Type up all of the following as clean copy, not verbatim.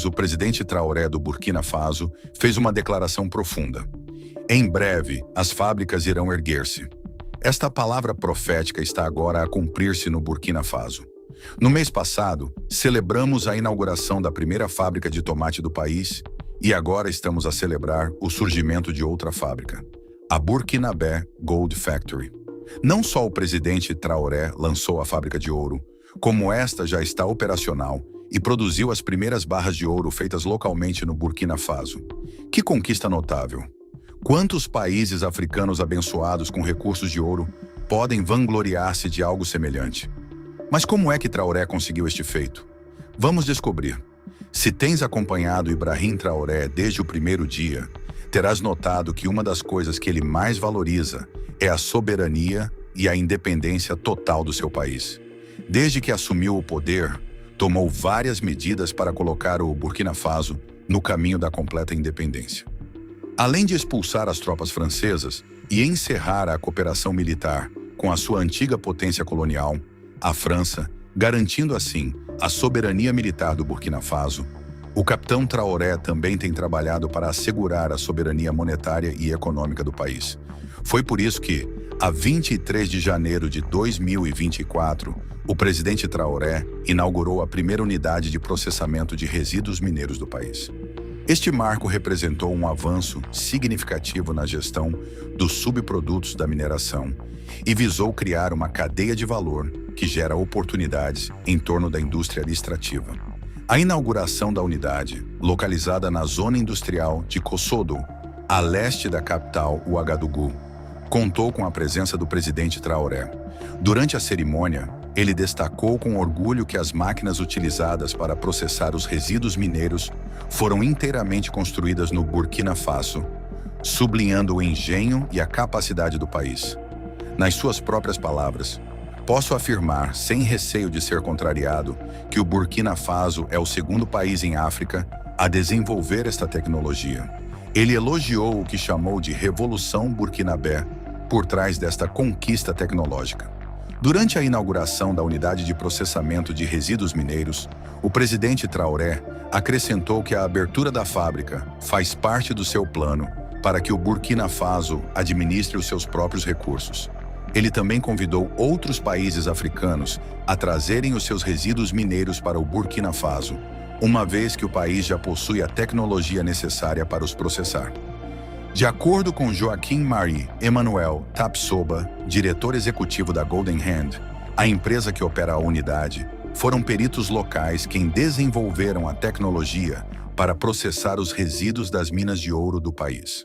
o presidente Traoré do Burkina Faso fez uma declaração profunda. Em breve, as fábricas irão erguer-se. Esta palavra profética está agora a cumprir-se no Burkina Faso. No mês passado, celebramos a inauguração da primeira fábrica de tomate do país e agora estamos a celebrar o surgimento de outra fábrica, a Burkinabé Gold Factory. Não só o presidente Traoré lançou a fábrica de ouro, como esta já está operacional e produziu as primeiras barras de ouro feitas localmente no Burkina Faso. Que conquista notável! Quantos países africanos abençoados com recursos de ouro podem vangloriar-se de algo semelhante? Mas como é que Traoré conseguiu este feito? Vamos descobrir. Se tens acompanhado Ibrahim Traoré desde o primeiro dia, terás notado que uma das coisas que ele mais valoriza é a soberania e a independência total do seu país. Desde que assumiu o poder, tomou várias medidas para colocar o Burkina Faso no caminho da completa independência. Além de expulsar as tropas francesas e encerrar a cooperação militar com a sua antiga potência colonial, a França, garantindo assim a soberania militar do Burkina Faso, o capitão Traoré também tem trabalhado para assegurar a soberania monetária e econômica do país. Foi por isso que, a 23 de janeiro de 2024, o presidente Traoré inaugurou a primeira unidade de processamento de resíduos mineiros do país. Este marco representou um avanço significativo na gestão dos subprodutos da mineração e visou criar uma cadeia de valor que gera oportunidades em torno da indústria extrativa. A inauguração da unidade, localizada na zona industrial de Kossodo, a leste da capital Ouagadougou, contou com a presença do presidente Traoré. Durante a cerimônia, ele destacou com orgulho que as máquinas utilizadas para processar os resíduos mineiros foram inteiramente construídas no Burkina Faso, sublinhando o engenho e a capacidade do país. Nas suas próprias palavras, posso afirmar, sem receio de ser contrariado, que o Burkina Faso é o segundo país em África a desenvolver esta tecnologia. Ele elogiou o que chamou de Revolução Burkinabé por trás desta conquista tecnológica. Durante a inauguração da unidade de processamento de resíduos mineiros, o presidente Traoré acrescentou que a abertura da fábrica faz parte do seu plano para que o Burkina Faso administre os seus próprios recursos. Ele também convidou outros países africanos a trazerem os seus resíduos mineiros para o Burkina Faso, uma vez que o país já possui a tecnologia necessária para os processar. De acordo com Joaquim Marie Emmanuel Tapsoba, diretor executivo da Golden Hand, a empresa que opera a unidade, foram peritos locais quem desenvolveram a tecnologia para processar os resíduos das minas de ouro do país.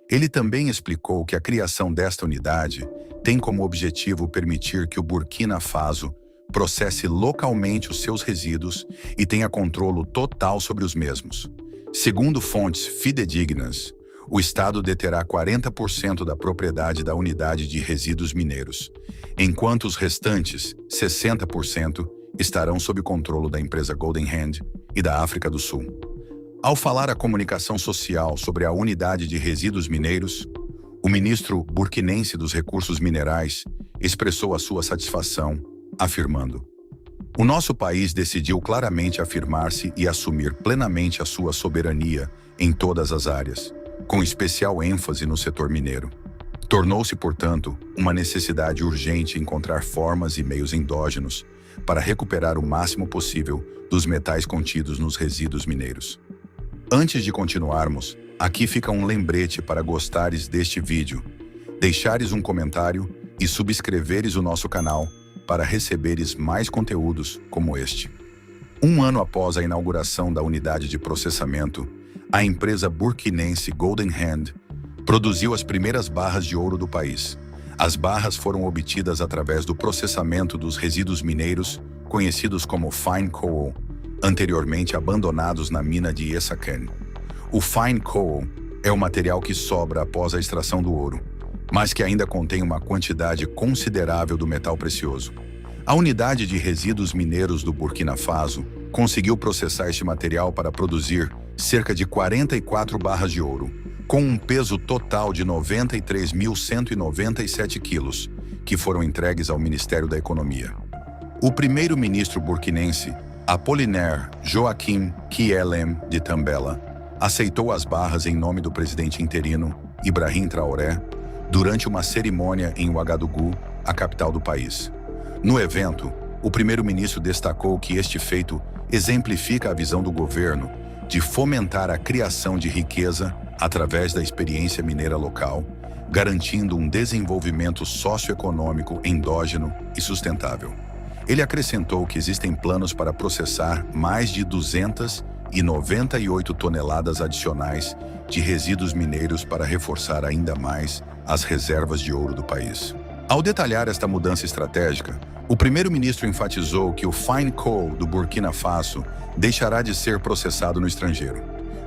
Ele também explicou que a criação desta unidade tem como objetivo permitir que o Burkina Faso processe localmente os seus resíduos e tenha controle total sobre os mesmos. Segundo fontes fidedignas, o Estado deterá 40% da propriedade da unidade de resíduos mineiros, enquanto os restantes, 60%, estarão sob controle da empresa Golden Hand e da África do Sul. Ao falar à comunicação social sobre a unidade de resíduos mineiros, o ministro burkinense dos Recursos Minerais expressou a sua satisfação, afirmando: "O nosso país decidiu claramente afirmar-se e assumir plenamente a sua soberania em todas as áreas, com especial ênfase no setor mineiro. Tornou-se, portanto, uma necessidade urgente encontrar formas e meios endógenos para recuperar o máximo possível dos metais contidos nos resíduos mineiros." Antes de continuarmos, aqui fica um lembrete para gostares deste vídeo, deixares um comentário e subscreveres o nosso canal para receberes mais conteúdos como este. Um ano após a inauguração da unidade de processamento, a empresa burkinense Golden Hand produziu as primeiras barras de ouro do país. As barras foram obtidas através do processamento dos resíduos mineiros, conhecidos como fine coal, anteriormente abandonados na mina de Essakane. O fine coal é o material que sobra após a extração do ouro, mas que ainda contém uma quantidade considerável do metal precioso. A unidade de resíduos mineiros do Burkina Faso conseguiu processar este material para produzir cerca de 44 barras de ouro, com um peso total de 93.197 quilos, que foram entregues ao Ministério da Economia. O primeiro-ministro burkinense Apollinaire Joaquim Kielem de Tambela aceitou as barras em nome do presidente interino, Ibrahim Traoré, durante uma cerimônia em Ouagadougou, a capital do país. No evento, o primeiro-ministro destacou que este feito exemplifica a visão do governo de fomentar a criação de riqueza através da experiência mineira local, garantindo um desenvolvimento socioeconômico endógeno e sustentável. Ele acrescentou que existem planos para processar mais de 298 toneladas adicionais de resíduos mineiros para reforçar ainda mais as reservas de ouro do país. Ao detalhar esta mudança estratégica, o primeiro-ministro enfatizou que o fine coal do Burkina Faso deixará de ser processado no estrangeiro.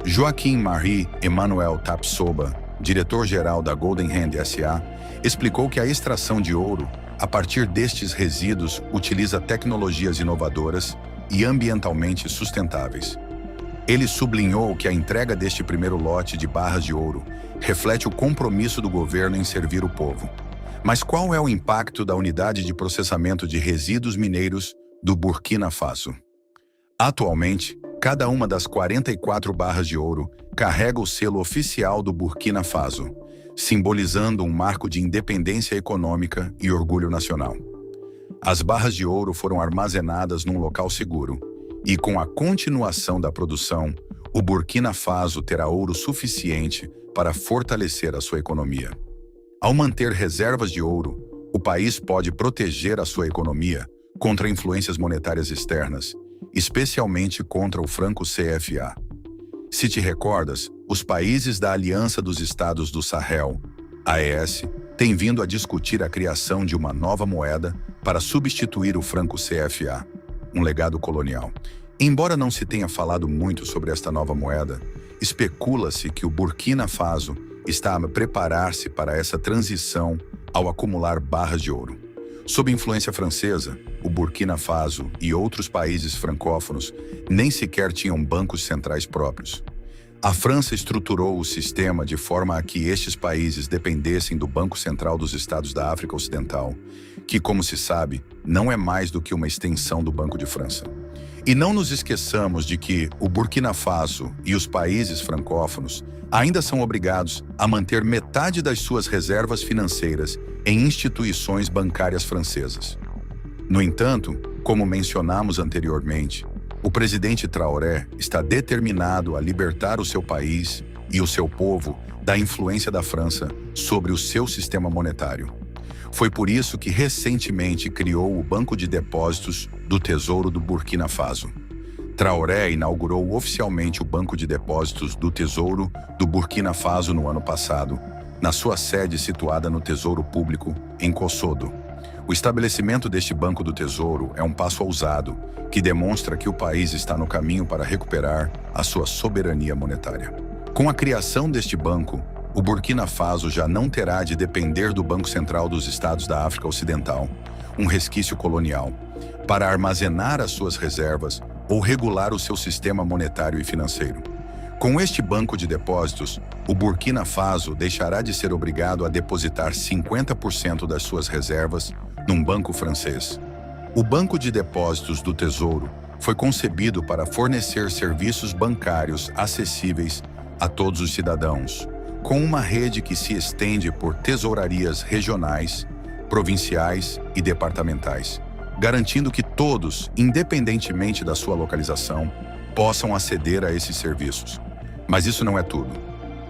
Joaquim Marie Emmanuel Tapsoba, diretor-geral da Golden Hand SA, explicou que a extração de ouro a partir destes resíduos utiliza tecnologias inovadoras e ambientalmente sustentáveis. Ele sublinhou que a entrega deste primeiro lote de barras de ouro reflete o compromisso do governo em servir o povo. Mas qual é o impacto da unidade de processamento de resíduos mineiros do Burkina Faso? Atualmente, cada uma das 44 barras de ouro carrega o selo oficial do Burkina Faso, simbolizando um marco de independência econômica e orgulho nacional. As barras de ouro foram armazenadas num local seguro, e com a continuação da produção, o Burkina Faso terá ouro suficiente para fortalecer a sua economia. Ao manter reservas de ouro, o país pode proteger a sua economia contra influências monetárias externas, especialmente contra o franco CFA. Se te recordas, os países da Aliança dos Estados do Sahel, AES, têm vindo a discutir a criação de uma nova moeda para substituir o franco CFA, um legado colonial. Embora não se tenha falado muito sobre esta nova moeda, especula-se que o Burkina Faso está a preparar-se para essa transição ao acumular barras de ouro. Sob influência francesa, o Burkina Faso e outros países francófonos nem sequer tinham bancos centrais próprios. A França estruturou o sistema de forma a que estes países dependessem do Banco Central dos Estados da África Ocidental, que, como se sabe, não é mais do que uma extensão do Banco de França. E não nos esqueçamos de que o Burkina Faso e os países francófonos ainda são obrigados a manter metade das suas reservas financeiras em instituições bancárias francesas. No entanto, como mencionamos anteriormente, o presidente Traoré está determinado a libertar o seu país e o seu povo da influência da França sobre o seu sistema monetário. Foi por isso que recentemente criou o Banco de Depósitos do Tesouro do Burkina Faso. Traoré inaugurou oficialmente o Banco de Depósitos do Tesouro do Burkina Faso no ano passado, na sua sede situada no Tesouro Público, em Kossodo. O estabelecimento deste Banco do Tesouro é um passo ousado, que demonstra que o país está no caminho para recuperar a sua soberania monetária. Com a criação deste banco, o Burkina Faso já não terá de depender do Banco Central dos Estados da África Ocidental, um resquício colonial, para armazenar as suas reservas ou regular o seu sistema monetário e financeiro. Com este banco de depósitos, o Burkina Faso deixará de ser obrigado a depositar 50% das suas reservas num banco francês. O Banco de Depósitos do Tesouro foi concebido para fornecer serviços bancários acessíveis a todos os cidadãos, com uma rede que se estende por tesourarias regionais, provinciais e departamentais, garantindo que todos, independentemente da sua localização, possam aceder a esses serviços. Mas isso não é tudo.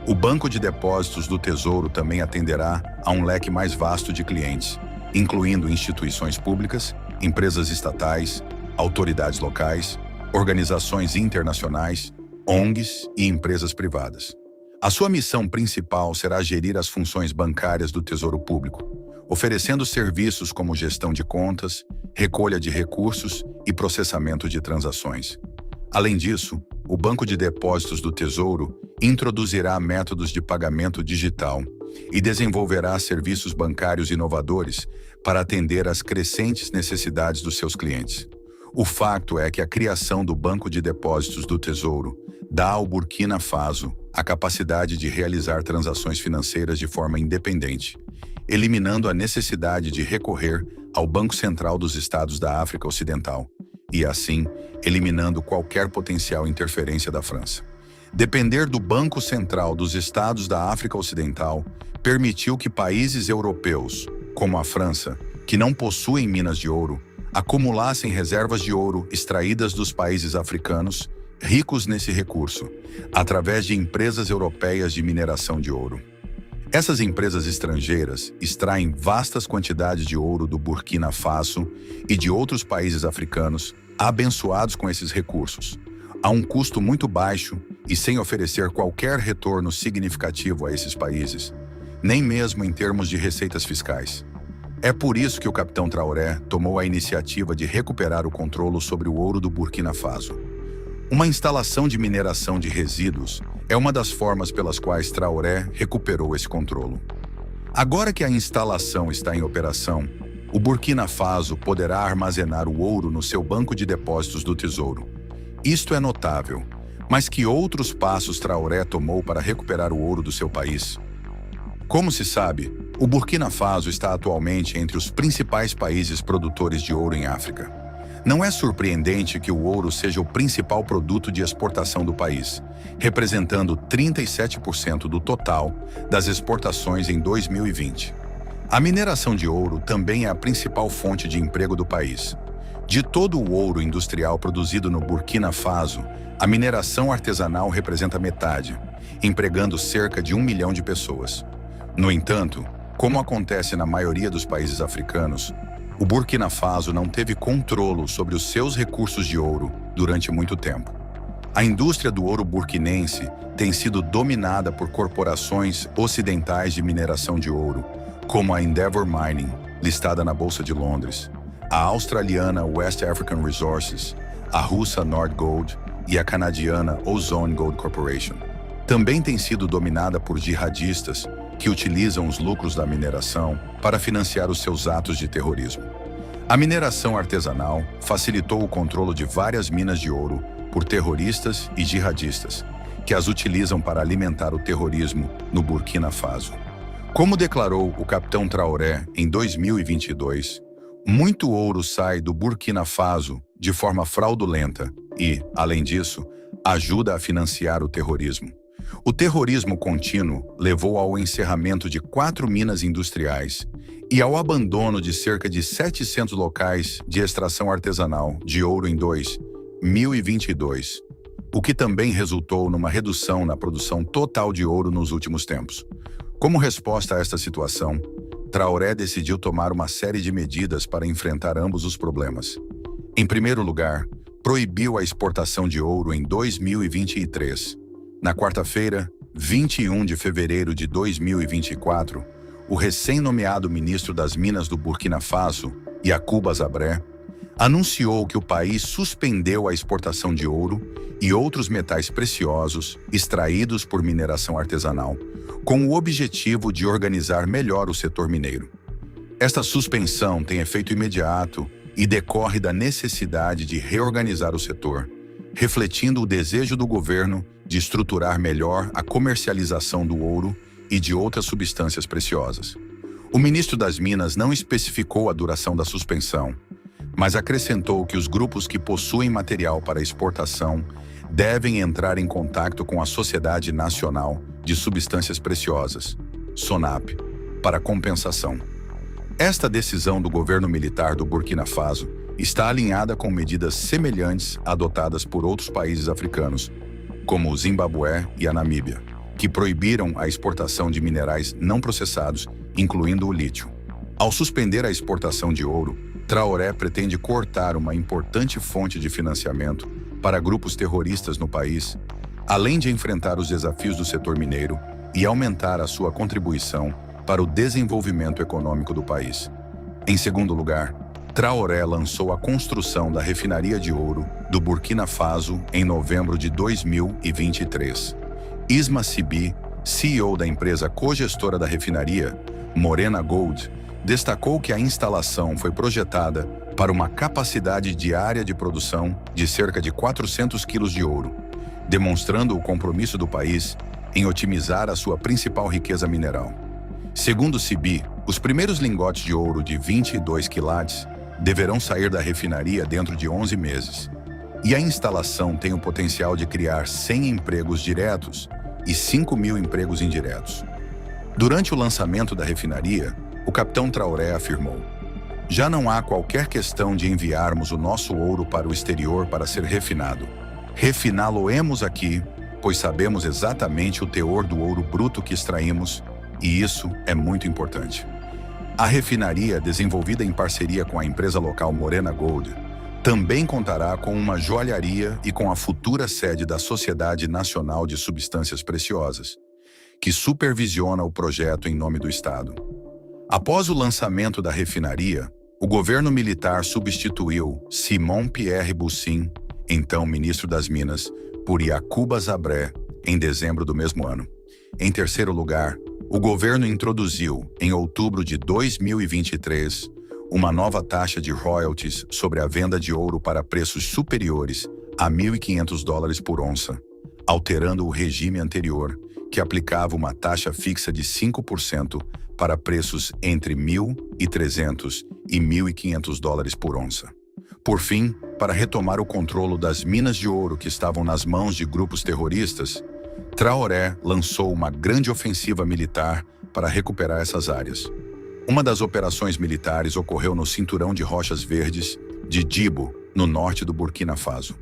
O Banco de Depósitos do Tesouro também atenderá a um leque mais vasto de clientes, incluindo instituições públicas, empresas estatais, autoridades locais, organizações internacionais, ONGs e empresas privadas. A sua missão principal será gerir as funções bancárias do Tesouro Público, oferecendo serviços como gestão de contas, recolha de recursos e processamento de transações. Além disso, o Banco de Depósitos do Tesouro introduzirá métodos de pagamento digital e desenvolverá serviços bancários inovadores para atender às crescentes necessidades dos seus clientes. O fato é que a criação do Banco de Depósitos do Tesouro dá ao Burkina Faso a capacidade de realizar transações financeiras de forma independente, eliminando a necessidade de recorrer ao Banco Central dos Estados da África Ocidental, e, assim, eliminando qualquer potencial interferência da França. Depender do Banco Central dos Estados da África Ocidental permitiu que países europeus, como a França, que não possuem minas de ouro, acumulassem reservas de ouro extraídas dos países africanos, ricos nesse recurso, através de empresas europeias de mineração de ouro. Essas empresas estrangeiras extraem vastas quantidades de ouro do Burkina Faso e de outros países africanos, abençoados com esses recursos, a um custo muito baixo e sem oferecer qualquer retorno significativo a esses países, nem mesmo em termos de receitas fiscais. É por isso que o capitão Traoré tomou a iniciativa de recuperar o controle sobre o ouro do Burkina Faso. Uma instalação de mineração de resíduos é uma das formas pelas quais Traoré recuperou esse controle. Agora que a instalação está em operação, o Burkina Faso poderá armazenar o ouro no seu banco de depósitos do Tesouro. Isto é notável, mas que outros passos Traoré tomou para recuperar o ouro do seu país? Como se sabe, o Burkina Faso está atualmente entre os principais países produtores de ouro em África. Não é surpreendente que o ouro seja o principal produto de exportação do país, representando 37% do total das exportações em 2020. A mineração de ouro também é a principal fonte de emprego do país. De todo o ouro industrial produzido no Burkina Faso, a mineração artesanal representa metade, empregando cerca de 1 milhão de pessoas. No entanto, como acontece na maioria dos países africanos, o Burkina Faso não teve controle sobre os seus recursos de ouro durante muito tempo. A indústria do ouro burkinense tem sido dominada por corporações ocidentais de mineração de ouro, como a Endeavour Mining, listada na Bolsa de Londres, a australiana West African Resources, a russa Nord Gold e a canadiana Ozone Gold Corporation. Também tem sido dominada por jihadistas que utilizam os lucros da mineração para financiar os seus atos de terrorismo. A mineração artesanal facilitou o controle de várias minas de ouro por terroristas e jihadistas, que as utilizam para alimentar o terrorismo no Burkina Faso. Como declarou o capitão Traoré em 2022, muito ouro sai do Burkina Faso de forma fraudulenta e, além disso, ajuda a financiar o terrorismo. O terrorismo contínuo levou ao encerramento de 4 minas industriais e ao abandono de cerca de 700 locais de extração artesanal de ouro em 2022, o que também resultou numa redução na produção total de ouro nos últimos tempos. Como resposta a esta situação, Traoré decidiu tomar uma série de medidas para enfrentar ambos os problemas. Em primeiro lugar, proibiu a exportação de ouro em 2023. Na quarta-feira, 21 de fevereiro de 2024, o recém-nomeado ministro das Minas do Burkina Faso, Yakuba Zabré, anunciou que o país suspendeu a exportação de ouro e outros metais preciosos extraídos por mineração artesanal, com o objetivo de organizar melhor o setor mineiro. Esta suspensão tem efeito imediato e decorre da necessidade de reorganizar o setor, refletindo o desejo do governo de estruturar melhor a comercialização do ouro e de outras substâncias preciosas. O ministro das Minas não especificou a duração da suspensão, mas acrescentou que os grupos que possuem material para exportação devem entrar em contato com a Sociedade Nacional de Substâncias Preciosas, SONAP, para compensação. Esta decisão do governo militar do Burkina Faso está alinhada com medidas semelhantes adotadas por outros países africanos, como o Zimbábue e a Namíbia, que proibiram a exportação de minerais não processados, incluindo o lítio. Ao suspender a exportação de ouro, Traoré pretende cortar uma importante fonte de financiamento para grupos terroristas no país, além de enfrentar os desafios do setor mineiro e aumentar a sua contribuição para o desenvolvimento econômico do país. Em segundo lugar, Traoré lançou a construção da refinaria de ouro do Burkina Faso em novembro de 2023. Isma Sibi, CEO da empresa cogestora da refinaria, Morena Gold, destacou que a instalação foi projetada para uma capacidade diária de produção de cerca de 400 quilos de ouro, demonstrando o compromisso do país em otimizar a sua principal riqueza mineral. Segundo Sibi, os primeiros lingotes de ouro de 22 quilates deverão sair da refinaria dentro de 11 meses. E a instalação tem o potencial de criar 100 empregos diretos e 5.000 empregos indiretos. Durante o lançamento da refinaria, o capitão Traoré afirmou: "Já não há qualquer questão de enviarmos o nosso ouro para o exterior para ser refinado. Refiná-lo-emos aqui, pois sabemos exatamente o teor do ouro bruto que extraímos, e isso é muito importante." A refinaria, desenvolvida em parceria com a empresa local Morena Gold, também contará com uma joalharia e com a futura sede da Sociedade Nacional de Substâncias Preciosas, que supervisiona o projeto em nome do Estado. Após o lançamento da refinaria, o governo militar substituiu Simon Pierre Bussin, então ministro das Minas, por Yacouba Zabré, em dezembro do mesmo ano. Em terceiro lugar, o governo introduziu, em outubro de 2023, uma nova taxa de royalties sobre a venda de ouro para preços superiores a $1.500 por onça, alterando o regime anterior, que aplicava uma taxa fixa de 5% para preços entre $1.300 e $1.500 por onça. Por fim, para retomar o controle das minas de ouro que estavam nas mãos de grupos terroristas, Traoré lançou uma grande ofensiva militar para recuperar essas áreas. Uma das operações militares ocorreu no Cinturão de Rochas Verdes de Djibo, no norte do Burkina Faso.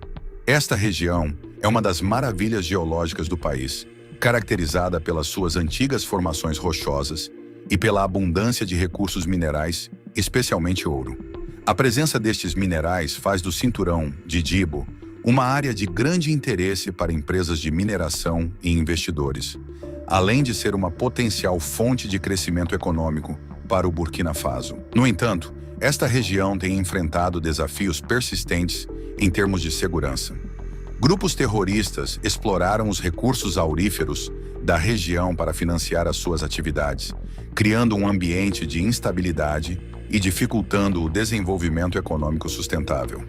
Esta região é uma das maravilhas geológicas do país, caracterizada pelas suas antigas formações rochosas e pela abundância de recursos minerais, especialmente ouro. A presença destes minerais faz do Cinturão de Djibo uma área de grande interesse para empresas de mineração e investidores, além de ser uma potencial fonte de crescimento econômico para o Burkina Faso. No entanto, esta região tem enfrentado desafios persistentes em termos de segurança. Grupos terroristas exploraram os recursos auríferos da região para financiar as suas atividades, criando um ambiente de instabilidade e dificultando o desenvolvimento econômico sustentável.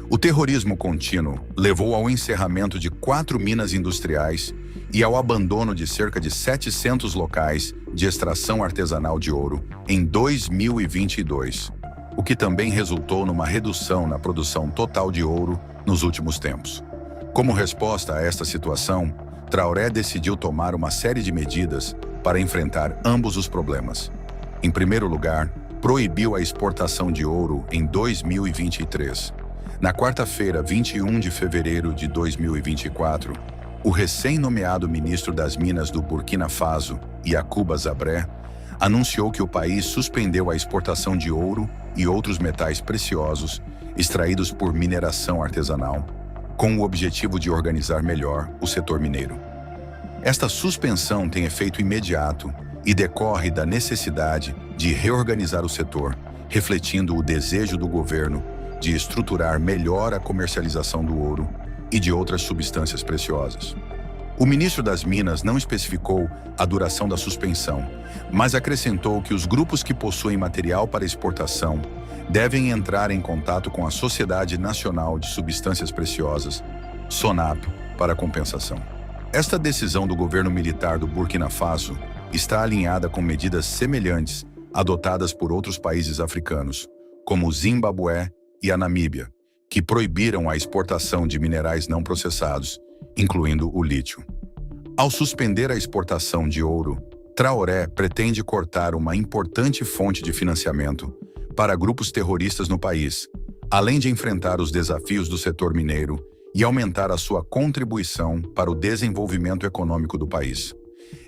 O terrorismo contínuo levou ao encerramento de 4 minas industriais e ao abandono de cerca de 700 locais de extração artesanal de ouro em 2022, o que também resultou numa redução na produção total de ouro nos últimos tempos. Como resposta a esta situação, Traoré decidiu tomar uma série de medidas para enfrentar ambos os problemas. Em primeiro lugar, proibiu a exportação de ouro em 2023. Na quarta-feira, 21 de fevereiro de 2024, o recém-nomeado ministro das Minas do Burkina Faso, Yacouba Zabré, anunciou que o país suspendeu a exportação de ouro e outros metais preciosos extraídos por mineração artesanal, com o objetivo de organizar melhor o setor mineiro. Esta suspensão tem efeito imediato e decorre da necessidade de reorganizar o setor, refletindo o desejo do governo de estruturar melhor a comercialização do ouro e de outras substâncias preciosas. O ministro das Minas não especificou a duração da suspensão, mas acrescentou que os grupos que possuem material para exportação devem entrar em contato com a Sociedade Nacional de Substâncias Preciosas, SONAP, para compensação. Esta decisão do governo militar do Burkina Faso está alinhada com medidas semelhantes adotadas por outros países africanos, como o Zimbábue e a Namíbia, que proibiram a exportação de minerais não processados, incluindo o lítio. Ao suspender a exportação de ouro, Traoré pretende cortar uma importante fonte de financiamento para grupos terroristas no país, além de enfrentar os desafios do setor mineiro e aumentar a sua contribuição para o desenvolvimento econômico do país.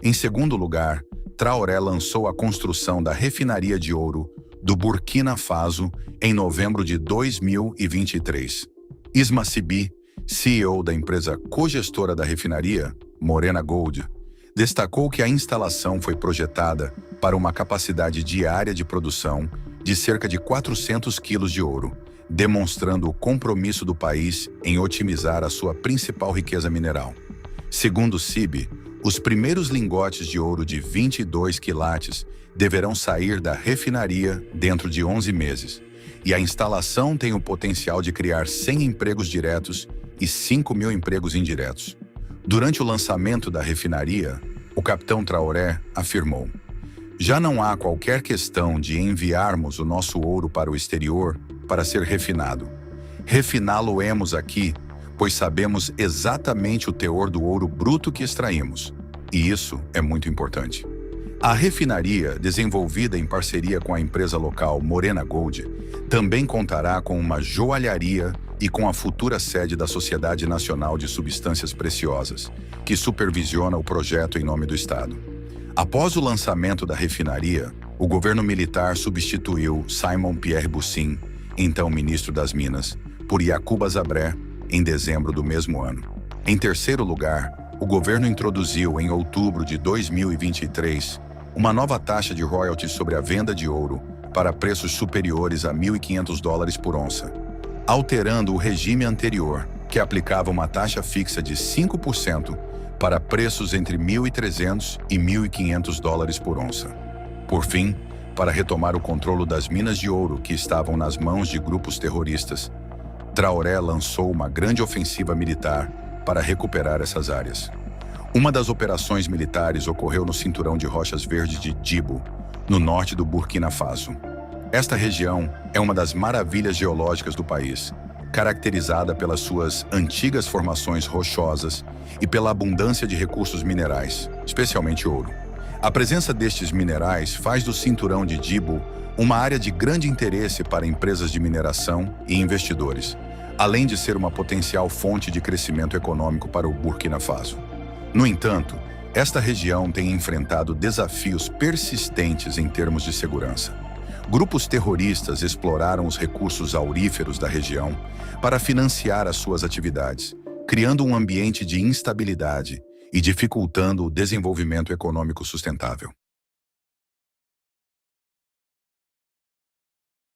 Em segundo lugar, Traoré lançou a construção da refinaria de ouro do Burkina Faso em novembro de 2023. Isma Sibi, CEO da empresa cogestora da refinaria, Morena Gold, destacou que a instalação foi projetada para uma capacidade diária de produção de cerca de 400 quilos de ouro, demonstrando o compromisso do país em otimizar a sua principal riqueza mineral. Segundo Sibi, os primeiros lingotes de ouro de 22 quilates deverão sair da refinaria dentro de 11 meses, e a instalação tem o potencial de criar 100 empregos diretos e 5.000 empregos indiretos. Durante o lançamento da refinaria, o capitão Traoré afirmou: "Já não há qualquer questão de enviarmos o nosso ouro para o exterior para ser refinado. Refiná-lo-emos aqui, pois sabemos exatamente o teor do ouro bruto que extraímos. E isso é muito importante. A refinaria, desenvolvida em parceria com a empresa local Morena Gold, também contará com uma joalharia e com a futura sede da Sociedade Nacional de Substâncias Preciosas, que supervisiona o projeto em nome do Estado. Após o lançamento da refinaria, o governo militar substituiu Simon Pierre Bussin, então ministro das Minas, por Yacouba Zabré, em dezembro do mesmo ano. Em terceiro lugar, o governo introduziu em outubro de 2023 uma nova taxa de royalties sobre a venda de ouro para preços superiores a $1.500 por onça, alterando o regime anterior, que aplicava uma taxa fixa de 5% para preços entre $1.300 e $1.500 por onça. Por fim, para retomar o controle das minas de ouro que estavam nas mãos de grupos terroristas, Traoré lançou uma grande ofensiva militar para recuperar essas áreas. Uma das operações militares ocorreu no cinturão de rochas verdes de Djibo, no norte do Burkina Faso. Esta região é uma das maravilhas geológicas do país, caracterizada pelas suas antigas formações rochosas e pela abundância de recursos minerais, especialmente ouro. A presença destes minerais faz do cinturão de Djibo uma área de grande interesse para empresas de mineração e investidores, além de ser uma potencial fonte de crescimento econômico para o Burkina Faso. No entanto, esta região tem enfrentado desafios persistentes em termos de segurança. Grupos terroristas exploraram os recursos auríferos da região para financiar as suas atividades, criando um ambiente de instabilidade e dificultando o desenvolvimento econômico sustentável.